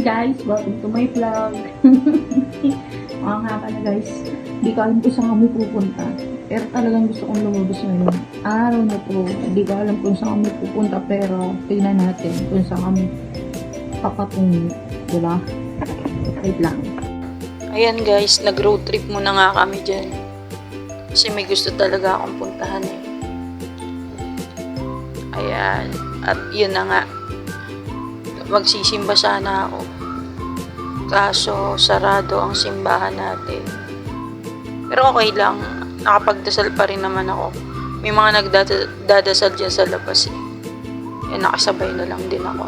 Guys, welcome to my vlog. Mga nga pala guys, hindi ko alam kung saan kami pupunta. Pero talagang gusto kong lumabas ngayon. Araw na to, hindi ko alam kung saan kami pupunta. Pero tignan natin kung saan kami papatungo. Diba? Wait lang. Ayan guys, nag-road trip muna nga kami dyan. Kasi may gusto talaga akong puntahan eh. Ayan. At yun na nga. Magsisimba sana ako. Kaso, sarado ang simbahan natin. Pero okay lang. Nakapagdasal pa rin naman ako. May mga nagdadasal dyan sa labas eh. Nakasabay na lang din ako.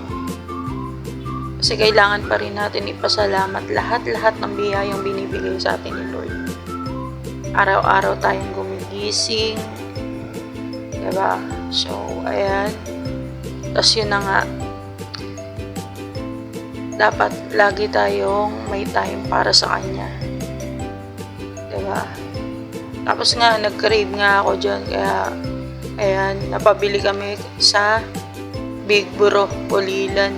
Kasi kailangan pa rin natin ipasalamat lahat-lahat ng biyayang binibigay sa atin ni Lord. Araw-araw tayong gumigising. Diba? So, ayan. Tapos yun na nga. Dapat lagi tayong may time para sa Kanya. Diba? Tapos nga, nag-crave nga ako dyan. Kaya, ayan, napabili kami sa Big Bro, Pulilan.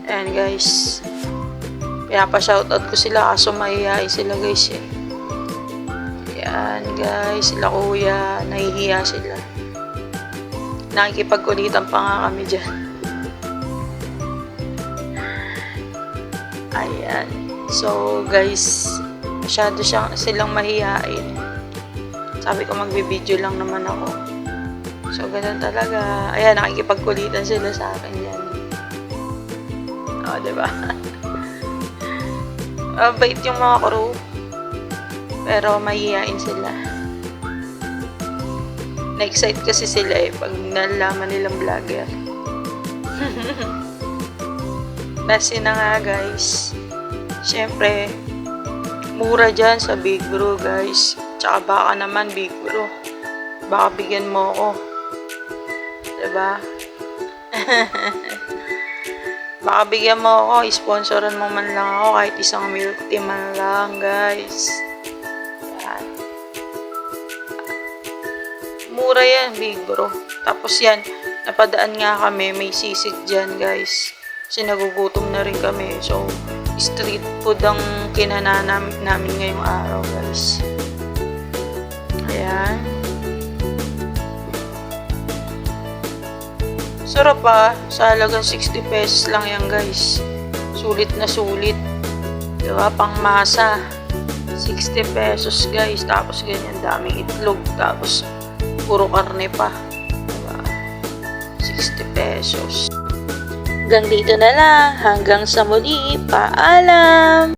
Ayan guys. Kaya pa-shoutout ko sila kaso mahihiyain sila guys eh. Ayan guys, sila kuya, nahihiya sila. Nakikipagkulitan pa nga kami dyan. Ayan. So guys, masyado silang mahihiyain. Sabi ko magbibideo lang naman ako. So ganun talaga. Ayan, nakikipagkulitan sila sa akin yan. O, diba? Bait yung mga crew. Pero mahihiyain sila. Na-excite kasi sila eh pag nalaman nilang vlogger. Kasi na nga guys. Siyempre, mura dyan sa Big Bro guys. Tsaka baka naman Big Bro. Baka bigyan mo ako. Diba? Baka bigyan mo ako, sponsoran mo man lang ako kahit isang milk tea man lang, guys. Yan. Mura yan, Big Bro. Tapos yan, napadaan nga kami, may sisig dyan, guys. Kasi nagugutom na rin kami. So, street food ang kinananamit namin ngayong araw, guys. Ayan. Sarap pa, sa halagang 60 pesos lang yan guys. Sulit na sulit. Diba? Pang masa. 60 pesos guys. Tapos ganyan daming itlog. Tapos puro karne pa. Diba? 60 pesos. Hanggang dito na lang. Hanggang sa muli. Paalam!